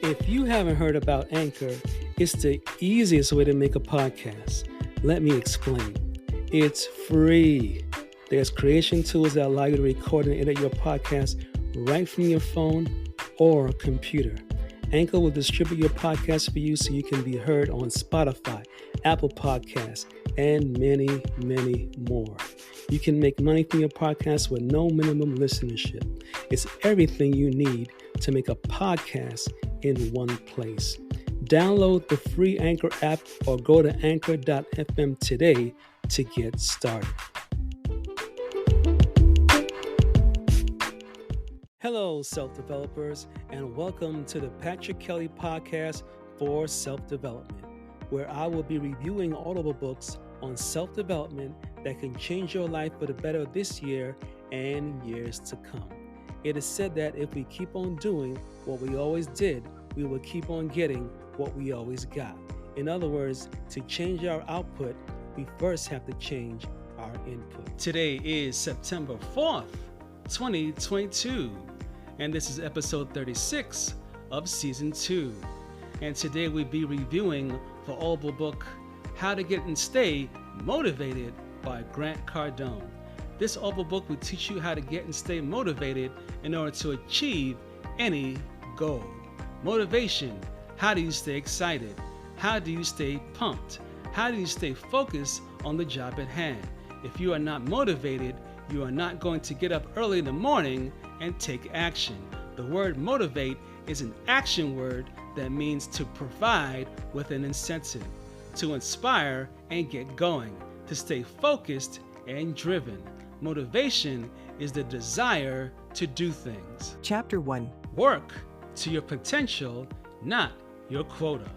If you haven't heard about Anchor, it's the easiest way to make a podcast. Let me explain. It's free. There's creation tools that allow you to record and edit your podcast right from your phone or computer. Anchor will distribute your podcast for you so you can be heard on Spotify, Apple Podcasts, and many, many more. You can make money from your podcast with no minimum listenership. It's everything you need to make a podcast in one place. Download the free Anchor app or go to anchor.fm today to get started. Hello, self-developers, and welcome to the Patrick Kelly Podcast for Self-Development, where I will be reviewing audible books on self-development that can change your life for the better this year and years to come. It is said that if we keep on doing what we always did, we will keep on getting what we always got. In other words, to change our output, we first have to change our input. Today is September 4th, 2022, and this is episode 36 of season 2. And today we'll be reviewing the audible book, How to Get and Stay Motivated by Grant Cardone. This audible book will teach you how to get and stay motivated in order to achieve any goal. Motivation. How do you stay excited? How do you stay pumped? How do you stay focused on the job at hand? If you are not motivated, you are not going to get up early in the morning and take action. The word motivate is an action word that means to provide with an incentive, to inspire and get going, to stay focused and driven. Motivation is the desire to do things. Chapter 1. Work to your potential, not your quota.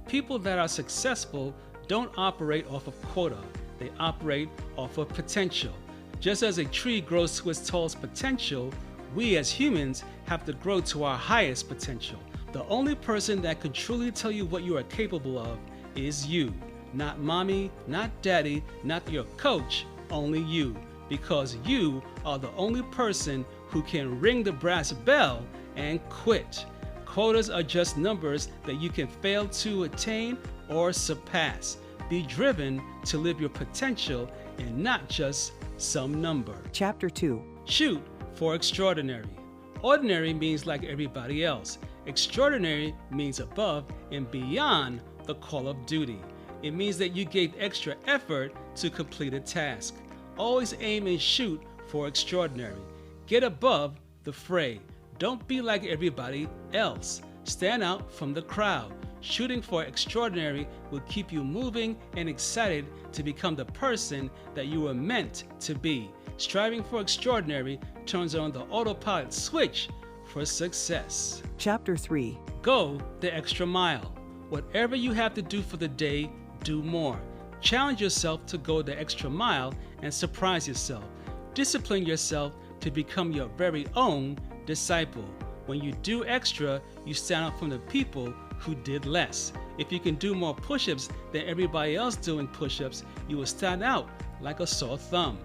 People that are successful don't operate off of quota. They operate off of potential. Just as a tree grows to its tallest potential, we as humans have to grow to our highest potential. The only person that can truly tell you what you are capable of is you. Not mommy, not daddy, not your coach, only you. Because you are the only person who can ring the brass bell and quit. Quotas are just numbers that you can fail to attain or surpass. Be driven to live your potential and not just some number. Chapter 2. Shoot for extraordinary. Ordinary means like everybody else. Extraordinary means above and beyond the call of duty. It means that you gave extra effort to complete a task. Always aim and shoot for extraordinary. Get above the fray. Don't be like everybody else. Stand out from the crowd. Shooting for extraordinary will keep you moving and excited to become the person that you were meant to be. Striving for extraordinary turns on the autopilot switch for success. Chapter 3. Go the extra mile. Whatever you have to do for the day, do more. Challenge yourself to go the extra mile and surprise yourself. Discipline yourself to become your very own disciple. When you do extra, you stand out from the people who did less. If you can do more push-ups than everybody else doing push-ups, you will stand out like a sore thumb.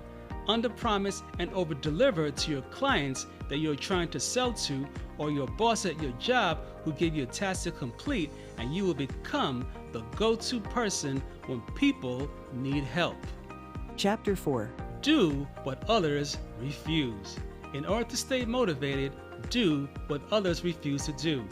Under-promise and over-deliver to your clients that you're trying to sell to, or your boss at your job who gave you a task to complete, and you will become the go-to person when people need help. Chapter 4. Do what others refuse. In order to stay motivated, do what others refuse to do.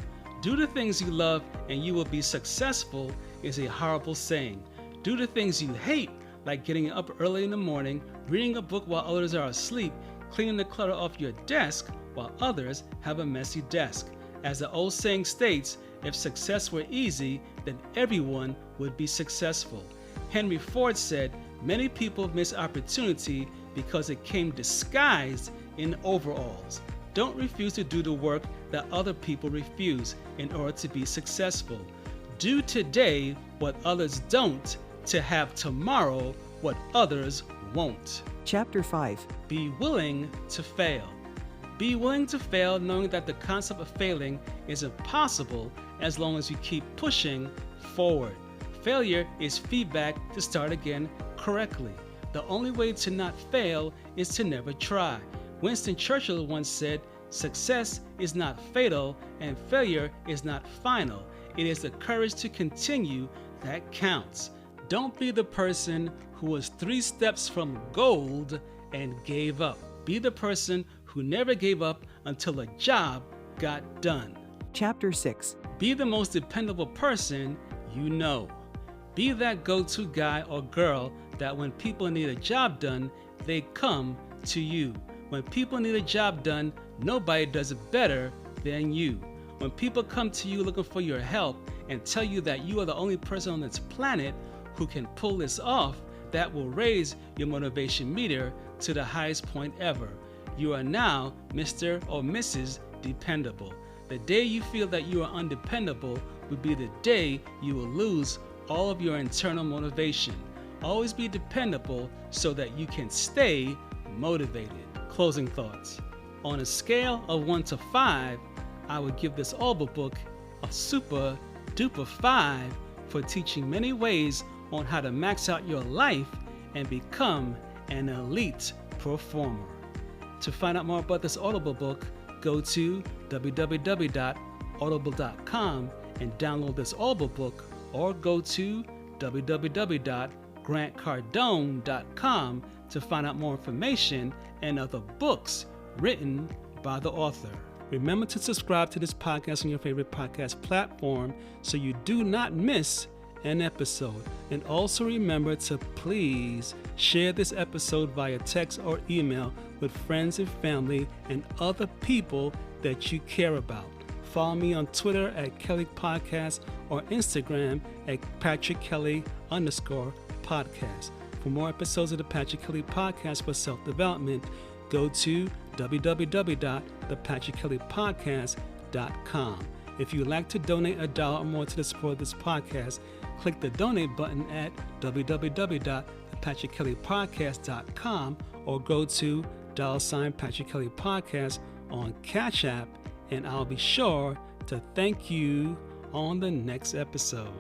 Do the things you love and you will be successful is a horrible saying. Do the things you hate, like getting up early in the morning, reading a book while others are asleep, cleaning the clutter off your desk while others have a messy desk. As the old saying states, if success were easy, then everyone would be successful. Henry Ford said, many people miss opportunity because it came disguised in overalls. Don't refuse to do the work that other people refuse in order to be successful. Do today what others don't to have tomorrow what others won't. Chapter 5. Be willing to fail. Be willing to fail knowing that the concept of failing is impossible as long as you keep pushing forward. Failure is feedback to start again correctly. The only way to not fail is to never try. Winston Churchill once said, Success is not fatal and failure is not final. It is the courage to continue that counts. Don't be the person who was 3 steps from gold and gave up. Be the person who never gave up until a job got done. Chapter 6. Be the most dependable person you know. Be that go-to guy or girl that when people need a job done, they come to you. When people need a job done, nobody does it better than you. When people come to you looking for your help and tell you that you are the only person on this planet who can pull this off, that will raise your motivation meter to the highest point ever. You are now Mr. or Mrs. Dependable. The day you feel that you are undependable will be the day you will lose all of your internal motivation. Always be dependable so that you can stay motivated. Closing thoughts. On a scale of 1 to 5, I would give this audible book a super duper 5 for teaching many ways on how to max out your life and become an elite performer. To find out more about this audible book, go to www.audible.com and download this audible book, or go to www.grantcardone.com to find out more information and other books written by the author. Remember to subscribe to this podcast on your favorite podcast platform so you do not miss an episode. And also remember to please share this episode via text or email with friends and family and other people that you care about. Follow me on Twitter at Kelly Podcast or Instagram at PatrickKelly_podcast. For more episodes of the Patrick Kelly Podcast for self-development, go to www.thepatrickkellypodcast.com. If you'd like to donate $1 or more to the support of this podcast, click the donate button at www.thepatrickkellypodcast.com or go to $Patrick Kelly Podcast on Cash App, and I'll be sure to thank you on the next episode.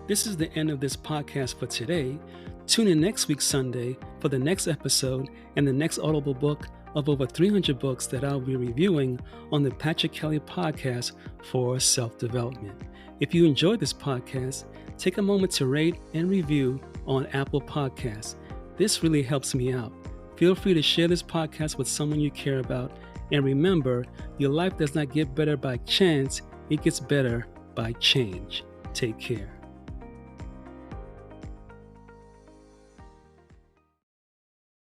This is the end of this podcast for today. Tune in next week Sunday for the next episode and the next audible book of over 300 books that I'll be reviewing on the Patrick Kelly Podcast for self-development. If you enjoyed this podcast, take a moment to rate and review on Apple Podcasts. This really helps me out. Feel free to share this podcast with someone you care about. And remember, your life does not get better by chance, it gets better by change. Take care.